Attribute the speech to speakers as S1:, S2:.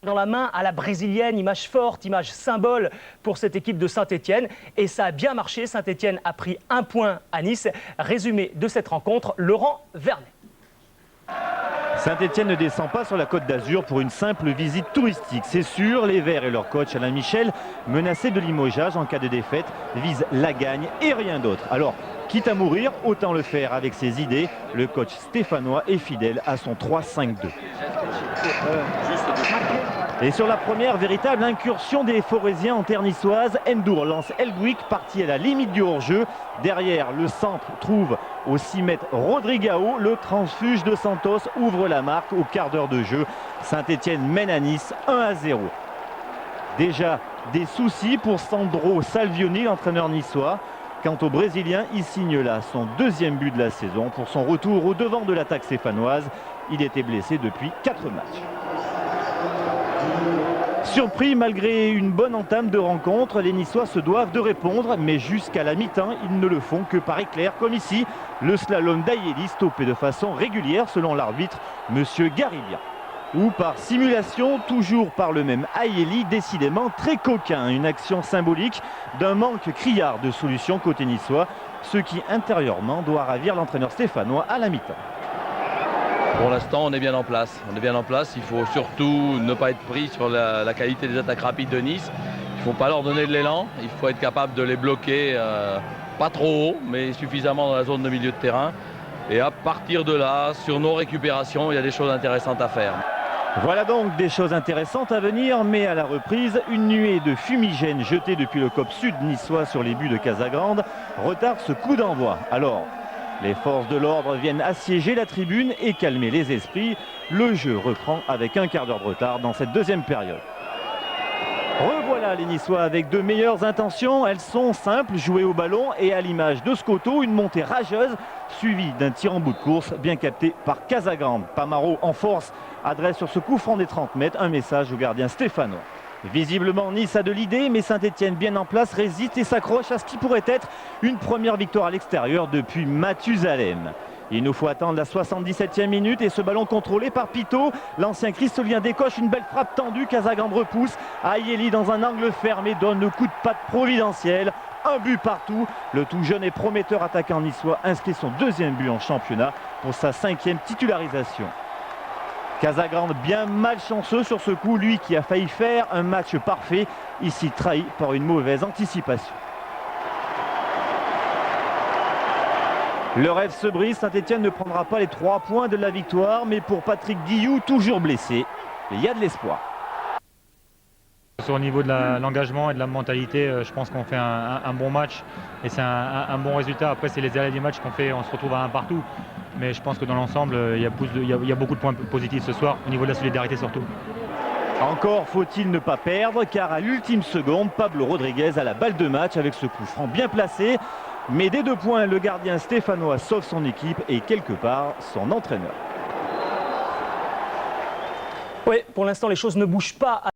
S1: Dans la main à la brésilienne, image forte, image symbole pour cette équipe de Saint-Etienne. Et ça a bien marché, Saint-Etienne a pris 1 point à Nice. Résumé de cette rencontre, Laurent Vernet.
S2: Saint-Etienne ne descend pas sur la Côte d'Azur pour une simple visite touristique. C'est sûr, les Verts et leur coach Alain Michel, menacés de limogeage en cas de défaite, visent la gagne et rien d'autre. Alors, quitte à mourir, autant le faire avec ses idées. Le coach stéphanois est fidèle à son 3-5-2. Et sur la première véritable incursion des Forésiens en terre niçoise, Ndour lance El Gouik, parti à la limite du hors-jeu. Derrière, le centre trouve au 6 mètres Rodrigao. Le transfuge de Santos ouvre la marque au quart d'heure de jeu. Saint-Etienne mène à Nice 1-0. Déjà des soucis pour Sandro Salvioni, l'entraîneur niçois. Quant au Brésilien, il signe là son 2e but de la saison pour son retour au devant de l'attaque stéphanoise. Il était blessé depuis 4 matchs. Surpris malgré une bonne entame de rencontre, les Niçois se doivent de répondre, mais jusqu'à la mi-temps, ils ne le font que par éclair, comme ici, le slalom d'Ayeli stoppé de façon régulière selon l'arbitre, Monsieur Garibia. Ou par simulation, toujours par le même Ayeli, décidément très coquin, une action symbolique d'un manque criard de solutions côté niçois, ce qui intérieurement doit ravir l'entraîneur stéphanois à la mi-temps.
S3: Pour l'instant, on est bien en place. On est bien en place. Il faut surtout ne pas être pris sur la qualité des attaques rapides de Nice. Il ne faut pas leur donner de l'élan. Il faut être capable de les bloquer, pas trop haut, mais suffisamment dans la zone de milieu de terrain. Et à partir de là, sur nos récupérations, il y a des choses intéressantes à faire.
S2: Voilà donc des choses intéressantes à venir, mais à la reprise, une nuée de fumigène jetée depuis le COP sud niçois sur les buts de Casagrande retarde ce coup d'envoi. Alors, les forces de l'ordre viennent assiéger la tribune et calmer les esprits. Le jeu reprend avec un quart d'heure de retard dans cette 2e période. Revoilà les Niçois avec de meilleures intentions. Elles sont simples, jouer au ballon et à l'image de Scotto, une montée rageuse suivie d'un tir en bout de course bien capté par Casagrande. Pamaro en force adresse sur ce coup franc des 30 mètres un message au gardien stéphanois. Visiblement, Nice a de l'idée, mais Saint-Etienne bien en place résiste et s'accroche à ce qui pourrait être une première victoire à l'extérieur depuis Mathusalem. Il nous faut attendre la 77e minute et ce ballon contrôlé par Pitot. L'ancien cristolien décoche une belle frappe tendue. Casagrande repousse. Ayeli dans un angle fermé donne le coup de patte providentiel. Un but partout. Le tout jeune et prometteur attaquant niçois inscrit son 2e but en championnat pour sa 5e titularisation. Casagrande bien malchanceux sur ce coup, lui qui a failli faire un match parfait, ici trahi par une mauvaise anticipation. Le rêve se brise, Saint-Etienne ne prendra pas les 3 points de la victoire, mais pour Patrick Guilloux, toujours blessé, il y a de l'espoir.
S4: Sur le niveau de l'engagement et de la mentalité, je pense qu'on fait un bon match et c'est un bon résultat. Après, c'est les aléas du match qu'on fait, on se retrouve à 1 partout. Mais je pense que dans l'ensemble, il y a beaucoup de points positifs ce soir, au niveau de la solidarité surtout.
S2: Encore faut-il ne pas perdre, car à l'ultime seconde, Pablo Rodriguez a la balle de match avec ce coup franc bien placé. Mais dès 2 points, le gardien stéphanois sauve son équipe et quelque part son entraîneur.
S1: Oui, pour l'instant, les choses ne bougent pas.